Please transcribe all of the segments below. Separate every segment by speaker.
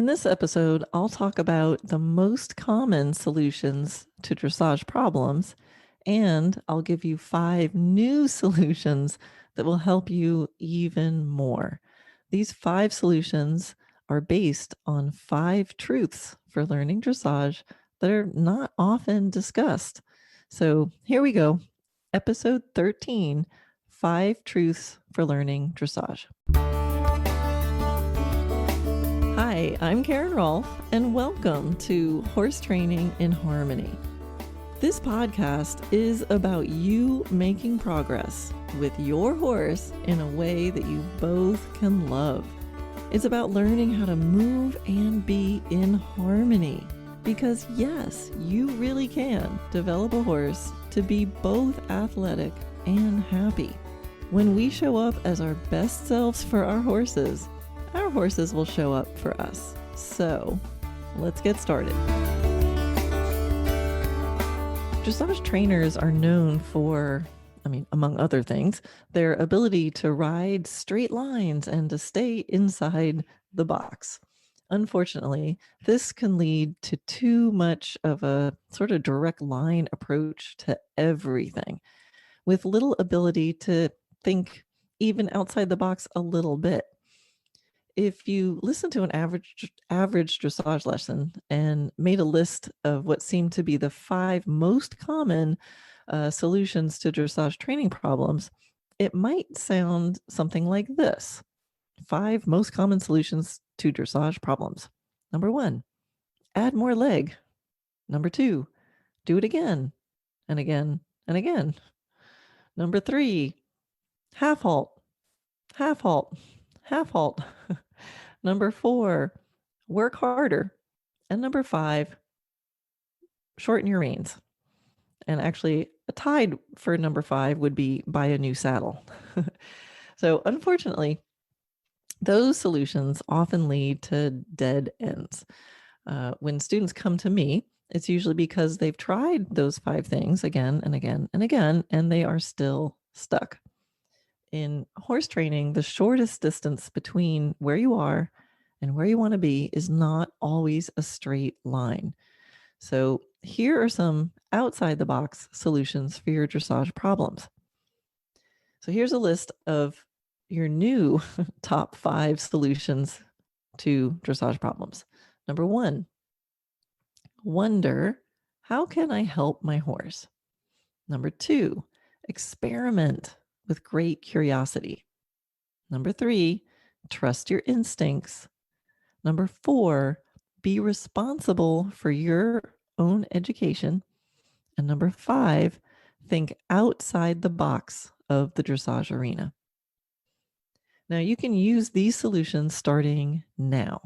Speaker 1: this episode, I'll talk about the most common solutions to dressage problems, and I'll give you 5 new solutions that will help you even more. These 5 solutions are based on 5 truths for learning dressage that are not often discussed. So here we go. Episode 13, 5 truths for learning dressage. Hi, I'm Karen Rohlf, and welcome to Horse Training in Harmony. This podcast is about you making progress with your horse in a way that you both can love. It's about learning how to move and be in harmony. Because yes, you really can develop a horse to be both athletic and happy. When we show up as our best selves for our horses will show up for us. So let's get started. Dressage trainers are known for, among other things, their ability to ride straight lines and to stay inside the box. Unfortunately, this can lead to too much of a sort of direct line approach to everything, with little ability to think even outside the box a little bit. If you listen to an average dressage lesson and made a list of what seemed to be the 5 most common solutions to dressage training problems, it might sound something like this. 5 most common solutions to dressage problems. Number 1, add more leg. Number 2, do it again and again and again. Number 3, half halt, half halt, half halt. Number 4, work harder. And number 5, shorten your reins. And actually, tied for number 5 would be buy a new saddle. So unfortunately, those solutions often lead to dead ends. When students come to me, it's usually because they've tried those 5 things again and again and again, and they are still stuck. In horse training, the shortest distance between where you are and where you want to be is not always a straight line. So here are some outside the box solutions for your dressage problems. So here's a list of your new top 5 solutions to dressage problems. Number 1, wonder, how can I help my horse? Number 2, experiment with great curiosity. Number 3, trust your instincts. Number 4, be responsible for your own education. And number 5, think outside the box of the dressage arena. Now, you can use these solutions starting now.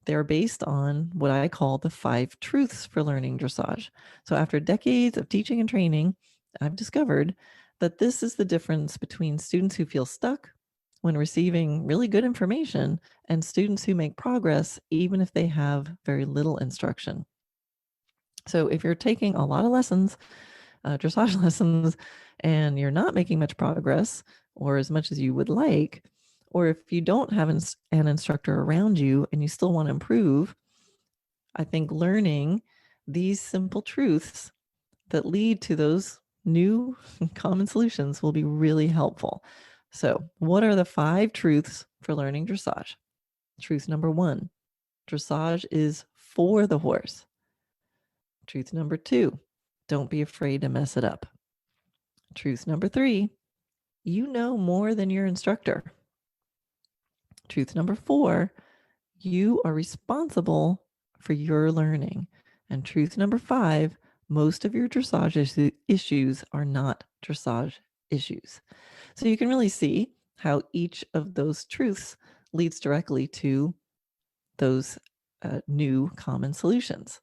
Speaker 1: They're based on what I call the 5 truths for learning dressage. So after decades of teaching and training, I've discovered that this is the difference between students who feel stuck when receiving really good information and students who make progress even if they have very little instruction. So if you're taking a lot of lessons, dressage lessons, and you're not making much progress or as much as you would like, or if you don't have an instructor around you and you still want to improve, I think learning these simple truths that lead to those new common solutions will be really helpful. So, what are the 5 truths for learning dressage? Truth number 1, dressage is for the horse. Truth number 2, don't be afraid to mess it up. Truth number 3, you know more than your instructor. Truth number 4, you are responsible for your learning. And truth number 5, most of your dressage issues are not dressage issues. So you can really see how each of those truths leads directly to those new common solutions.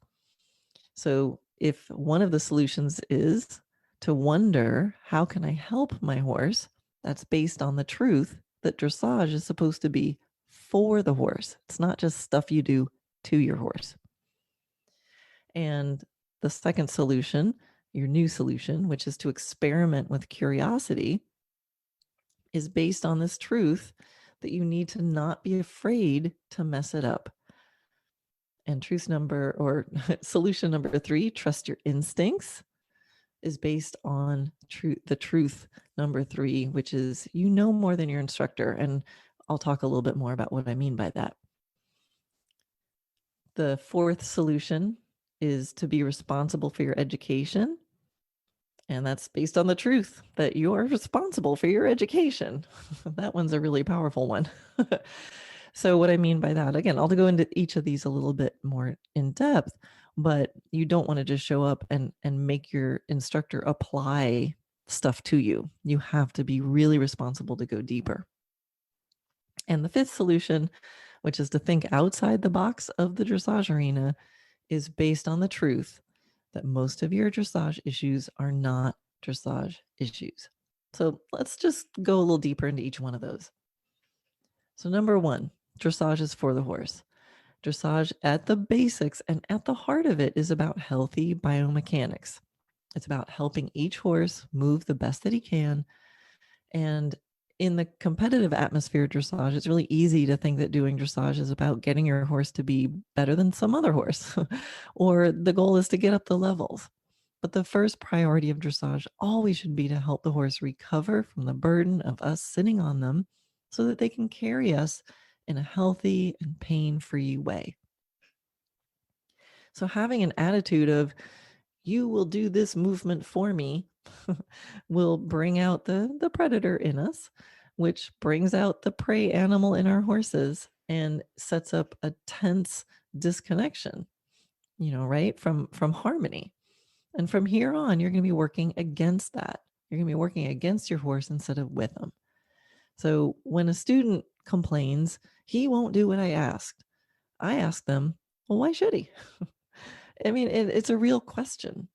Speaker 1: So if one of the solutions is to wonder, how can I help my horse? That's based on the truth that dressage is supposed to be for the horse. It's not just stuff you do to your horse. And the second solution, your new solution, which is to experiment with curiosity, is based on this truth that you need to not be afraid to mess it up. And solution number 3, trust your instincts, is based on the truth number 3, which is you know more than your instructor. And I'll talk a little bit more about what I mean by that. The 4th solution is to be responsible for your education. And that's based on the truth that you are responsible for your education. That one's a really powerful one. So what I mean by that, again, I'll go into each of these a little bit more in depth, but you don't want to just show up and make your instructor apply stuff to you. You have to be really responsible to go deeper. And the 5th solution, which is to think outside the box of the dressage arena, is based on the truth that most of your dressage issues are not dressage issues. So let's just go a little deeper into each one of those. So number 1, dressage is for the horse. Dressage at the basics and at the heart of it is about healthy biomechanics. It's about helping each horse move the best that he can. And in the competitive atmosphere of dressage, it's really easy to think that doing dressage is about getting your horse to be better than some other horse, or the goal is to get up the levels. But the first priority of dressage always should be to help the horse recover from the burden of us sitting on them so that they can carry us in a healthy and pain-free way. So having an attitude of, you will do this movement for me, will bring out the predator in us, which brings out the prey animal in our horses and sets up a tense disconnection, right? From harmony. And from here on, you're going to be working against that. You're going to be working against your horse instead of with them. So when a student complains, he won't do what I asked, I ask them, well, why should he? I mean, it's a real question.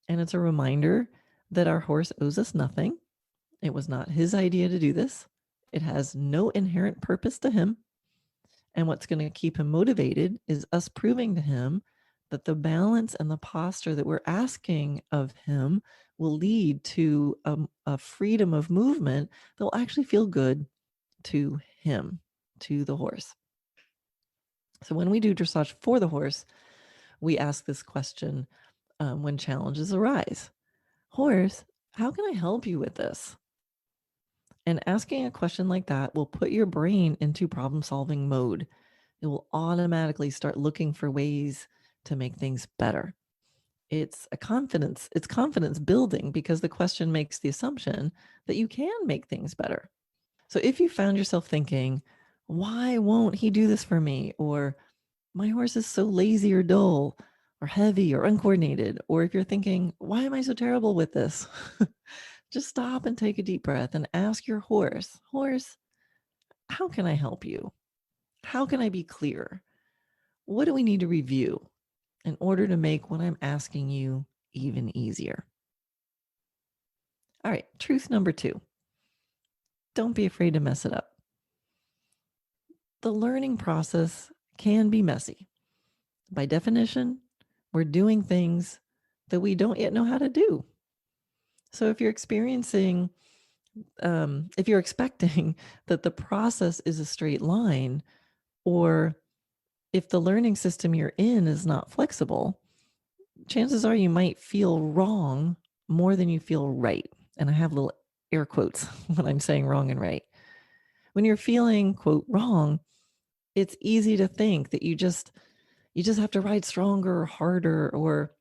Speaker 1: And it's a reminder that our horse owes us nothing. It was not his idea to do this. It has no inherent purpose to him. And what's going to keep him motivated is us proving to him that the balance and the posture that we're asking of him will lead to a freedom of movement that will actually feel good to him, to the horse. So when we do dressage for the horse, we ask this question when challenges arise. Horse, how can I help you with this? And asking a question like that will put your brain into problem-solving mode. It will automatically start looking for ways to make things better. It's confidence building because the question makes the assumption that you can make things better. So if you found yourself thinking, why won't he do this for me? Or my horse is so lazy or dull or heavy or uncoordinated. Or if you're thinking, why am I so terrible with this? Just stop and take a deep breath and ask your horse, how can I help you? How can I be clear? What do we need to review in order to make what I'm asking you even easier? All right, truth number 2. Don't be afraid to mess it up. The learning process can be messy. By definition, we're doing things that we don't yet know how to do. So if you're expecting that the process is a straight line, or if the learning system you're in is not flexible, chances are you might feel wrong more than you feel right. And I have little air quotes when I'm saying wrong and right. When you're feeling, quote, wrong, it's easy to think that you just have to ride stronger or harder, or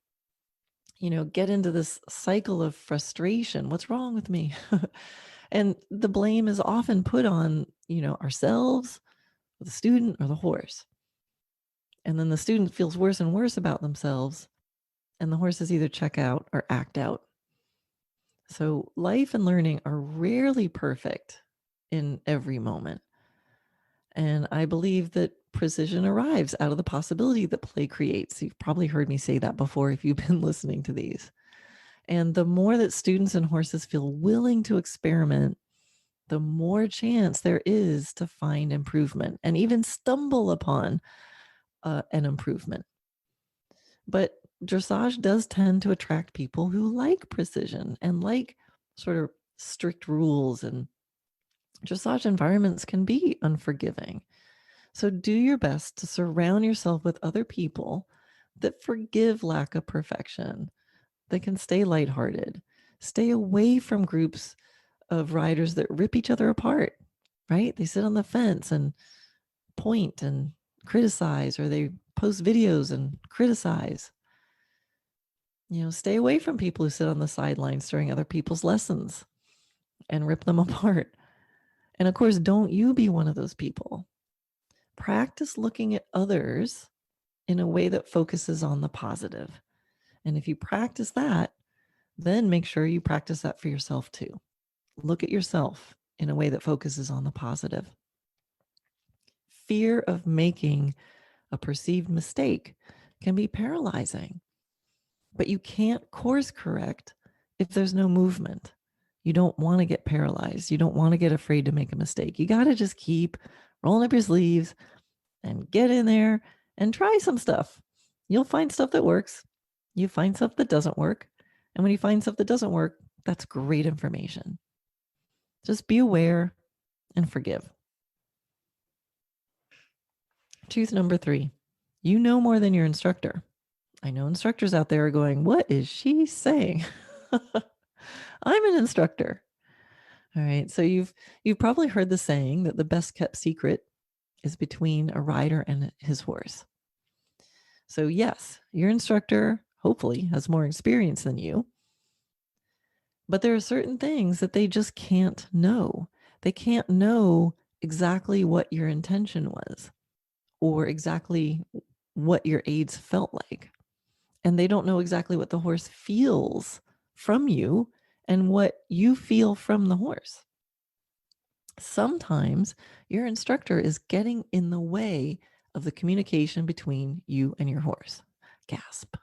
Speaker 1: get into this cycle of frustration. What's wrong with me? And the blame is often put on, ourselves, the student, or the horse. And then the student feels worse and worse about themselves, and the horses either check out or act out. So life and learning are rarely perfect in every moment. And I believe that precision arrives out of the possibility that play creates. You've probably heard me say that before if you've been listening to these. And the more that students and horses feel willing to experiment, the more chance there is to find improvement and even stumble upon an improvement. But dressage does tend to attract people who like precision and like sort of strict rules, and dressage environments can be unforgiving. So do your best to surround yourself with other people that forgive lack of perfection. They can stay lighthearted. Stay away from groups of riders that rip each other apart, right? They sit on the fence and point and criticize, or they post videos and criticize. Stay away from people who sit on the sidelines during other people's lessons and rip them apart. And of course, don't you be one of those people. Practice looking at others in a way that focuses on the positive. And if you practice that, then make sure you practice that for yourself too. Look at yourself in a way that focuses on the positive. Fear of making a perceived mistake can be paralyzing, but you can't course correct if there's no movement. You don't want to get paralyzed. You don't want to get afraid to make a mistake. You got to just keep rolling up your sleeves and get in there and try some stuff. You'll find stuff that works. You find stuff that doesn't work. And when you find stuff that doesn't work, that's great information. Just be aware and forgive. Truth number 3, you know more than your instructor. I know instructors out there are going, what is she saying? I'm an instructor. All right. So you've probably heard the saying that the best kept secret is between a rider and his horse. So yes, your instructor hopefully has more experience than you, but there are certain things that they just can't know. They can't know exactly what your intention was or exactly what your aids felt like. And they don't know exactly what the horse feels from you and what you feel from the horse. Sometimes your instructor is getting in the way of the communication between you and your horse. Gasp.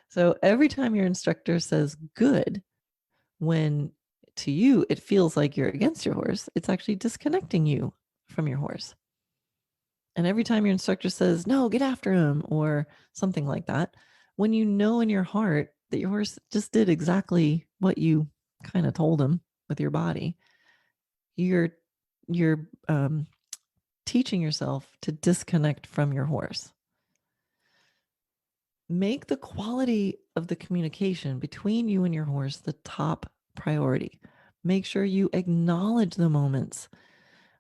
Speaker 1: So every time your instructor says good, when to you it feels like you're against your horse, it's actually disconnecting you from your horse. And every time your instructor says, no, get after him, or something like that, when you know in your heart that your horse just did exactly what you kind of told him with your body, you're teaching yourself to disconnect from your horse. Make the quality of the communication between you and your horse the top priority. Make sure you acknowledge the moments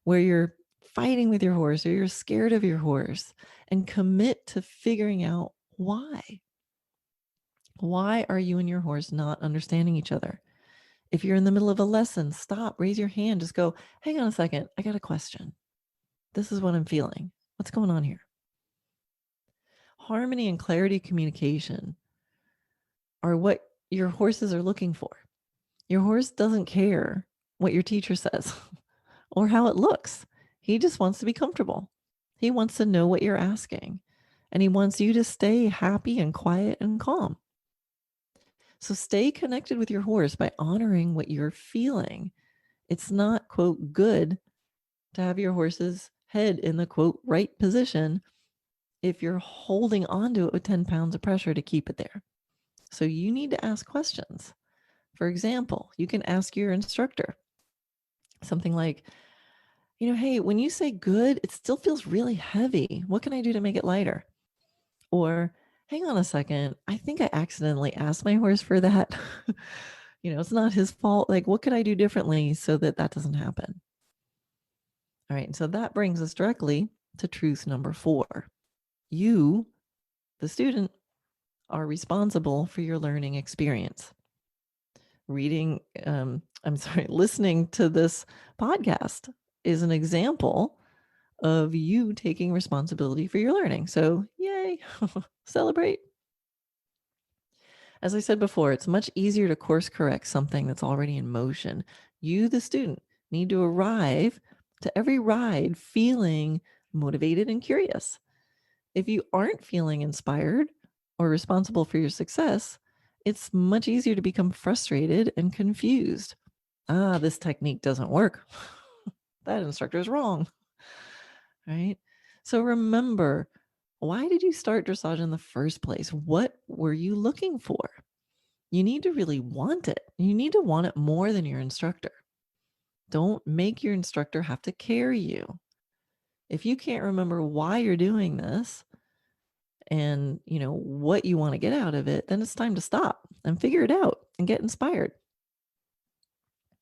Speaker 1: where you're fighting with your horse or you're scared of your horse, and commit to figuring out why. Why are you and your horse not understanding each other? If you're in the middle of a lesson, stop, raise your hand, just go, hang on a second, I got a question. This is what I'm feeling. What's going on here? Harmony and clarity communication are what your horses are looking for. Your horse doesn't care what your teacher says or how it looks. He just wants to be comfortable. He wants to know what you're asking, and he wants you to stay happy and quiet and calm. So stay connected with your horse by honoring what you're feeling. It's not, quote, good to have your horse's head in the, quote, right position if you're holding onto it with 10 pounds of pressure to keep it there. So you need to ask questions. For example, you can ask your instructor something like, hey, when you say good, it still feels really heavy. What can I do to make it lighter? Or, hang on a second, I think I accidentally asked my horse for that. It's not his fault. Like, what could I do differently so that that doesn't happen? All right. So that brings us directly to truth number 4. You, the student, are responsible for your learning experience. Listening to this podcast is an example of you taking responsibility for your learning. So yay, celebrate. As I said before, it's much easier to course correct something that's already in motion. You, the student, need to arrive to every ride feeling motivated and curious. If you aren't feeling inspired or responsible for your success, it's much easier to become frustrated and confused. This technique doesn't work. That instructor is wrong. Right? So remember, why did you start dressage in the first place? What were you looking for? You need to really want it. You need to want it more than your instructor. Don't make your instructor have to carry you. If you can't remember why you're doing this and, what you want to get out of it, then it's time to stop and figure it out and get inspired.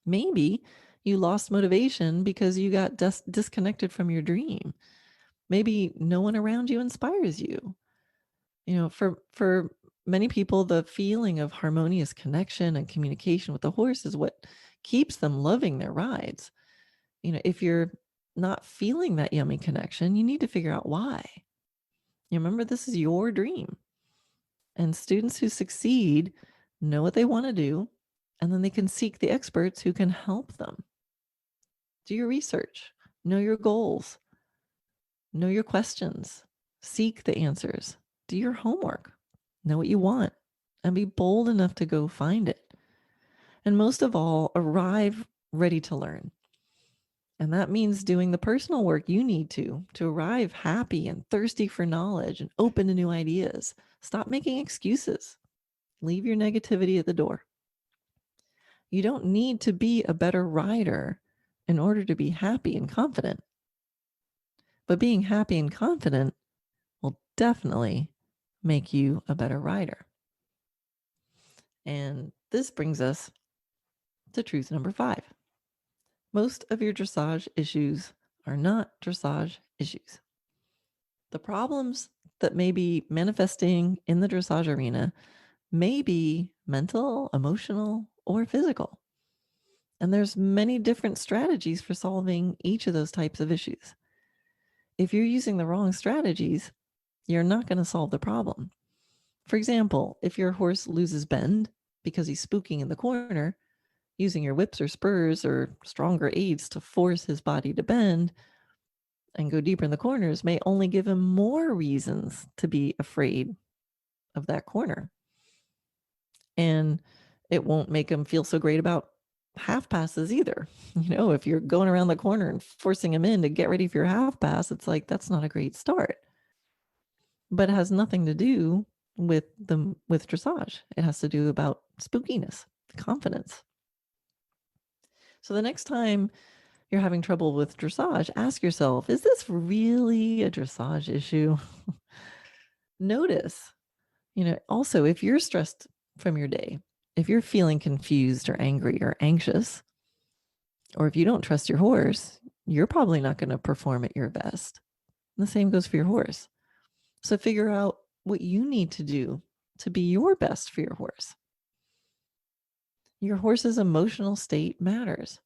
Speaker 1: Maybe you lost motivation because you got disconnected from your dream. Maybe no one around you inspires you. For many people, the feeling of harmonious connection and communication with the horse is what keeps them loving their rides. If you're not feeling that yummy connection, you need to figure out why. You remember, this is your dream. And students who succeed know what they want to do, and then they can seek the experts who can help them. Do your research, know your goals, know your questions, seek the answers, do your homework, know what you want, and be bold enough to go find it. And most of all, arrive ready to learn. And that means doing the personal work you need to arrive happy and thirsty for knowledge and open to new ideas. Stop making excuses. Leave your negativity at the door. You don't need to be a better rider in order to be happy and confident. But being happy and confident will definitely make you a better rider. And this brings us to truth number 5. Most of your dressage issues are not dressage issues. The problems that may be manifesting in the dressage arena may be mental, emotional, or physical. And there's many different strategies for solving each of those types of issues. If you're using the wrong strategies, you're not going to solve the problem. For example, if your horse loses bend because he's spooking in the corner, using your whips or spurs or stronger aids to force his body to bend and go deeper in the corners may only give him more reasons to be afraid of that corner. And it won't make him feel so great about half passes either. If you're going around the corner and forcing him in to get ready for your half pass, it's like, that's not a great start. But it has nothing to do with dressage. It has to do about spookiness, confidence. So the next time you're having trouble with dressage, ask yourself, is this really a dressage issue? Notice, also, if you're stressed from your day, if you're feeling confused or angry or anxious, or if you don't trust your horse, you're probably not going to perform at your best. And the same goes for your horse. So figure out what you need to do to be your best for your horse. Your horse's emotional state matters.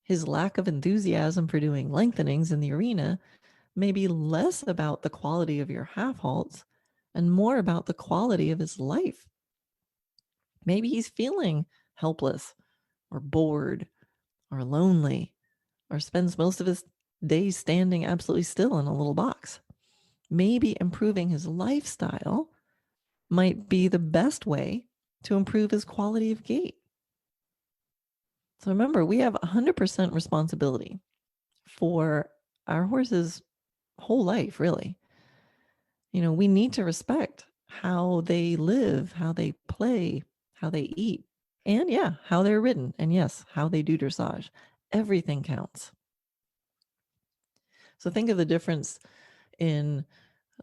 Speaker 1: His lack of enthusiasm for doing lengthenings in the arena may be less about the quality of your half halts and more about the quality of his life. Maybe he's feeling helpless or bored or lonely or spends most of his days standing absolutely still in a little box. Maybe improving his lifestyle might be the best way to improve his quality of gait. So remember, we have 100% responsibility for our horse's whole life, really. We need to respect how they live, how they play, how they eat, and how they're ridden, and yes, how they do dressage. Everything counts. So think of the difference in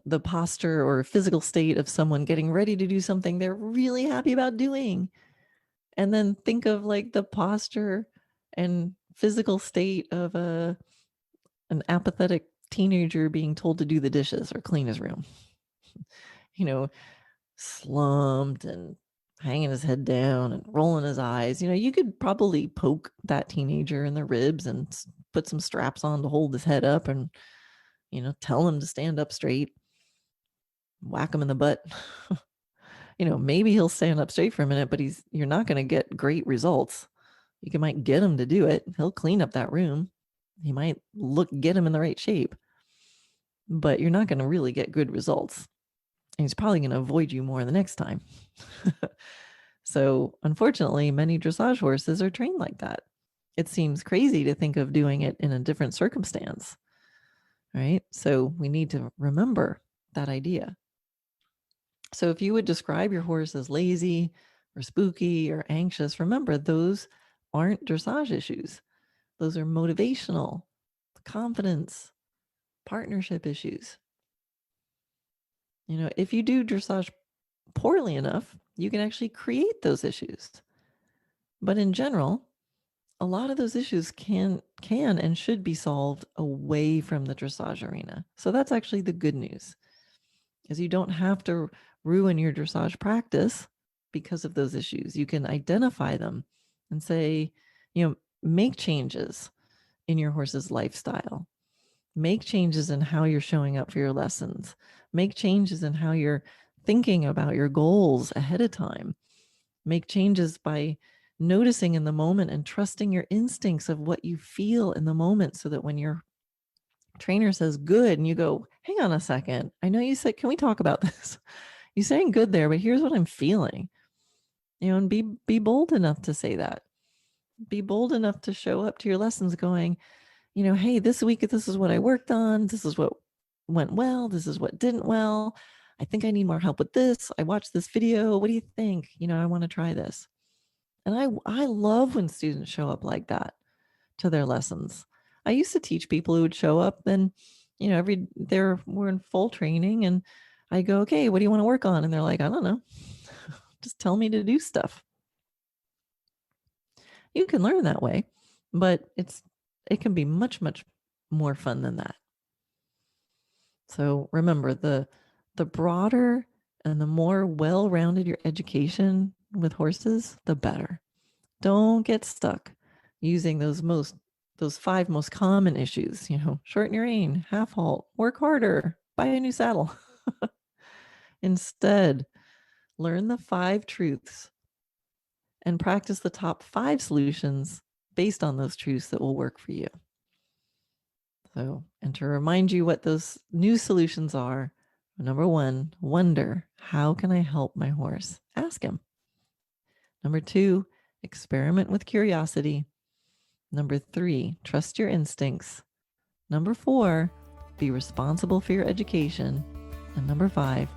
Speaker 1: the posture or physical state of someone getting ready to do something they're really happy about doing. And then think of like the posture and physical state of an apathetic teenager being told to do the dishes or clean his room. Slumped and hanging his head down and rolling his eyes. You could probably poke that teenager in the ribs and put some straps on to hold his head up and, tell him to stand up straight, whack him in the butt. Maybe he'll stand up straight for a minute, but you're not going to get great results. You might get him to do it. He'll clean up that room. He might get him in the right shape, but you're not going to really get good results. And he's probably going to avoid you more the next time. So unfortunately, many dressage horses are trained like that. It seems crazy to think of doing it in a different circumstance, right? So we need to remember that idea. So if you would describe your horse as lazy or spooky or anxious, remember those aren't dressage issues. Those are motivational, confidence, partnership issues. If you do dressage poorly enough, you can actually create those issues. But in general, a lot of those issues can and should be solved away from the dressage arena. So that's actually the good news, is you don't have to ruin your dressage practice because of those issues. You can identify them and say, make changes in your horse's lifestyle. Make changes in how you're showing up for your lessons. Make changes in how you're thinking about your goals ahead of time. Make changes by noticing in the moment and trusting your instincts of what you feel in the moment, so that when your trainer says good and you go, hang on a second, I know you said, can we talk about this? You're saying good there, but here's what I'm feeling. And be bold enough to say that. Be bold enough to show up to your lessons going, hey, this week, this is what I worked on. This is what went well. This is what didn't well. I think I need more help with this. I watched this video. What do you think? I want to try this. And I love when students show up like that to their lessons. I used to teach people who would show up, and we're in full training, and I go, okay, what do you want to work on? And they're like, I don't know. Just tell me to do stuff. You can learn that way, but it can be much, much more fun than that. So remember, the broader and the more well-rounded your education with horses, the better. Don't get stuck using those 5 most common issues, shorten your rein, half halt, work harder, buy a new saddle. Instead, learn the 5 truths and practice the top 5 solutions based on those truths that will work for you. So, and to remind you what those new solutions are, number 1, wonder, how can I help my horse? Ask him. Number 2, experiment with curiosity. Number 3, trust your instincts. Number 4, be responsible for your education. And number 5,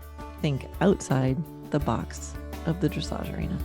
Speaker 1: think outside the box of the dressage arena.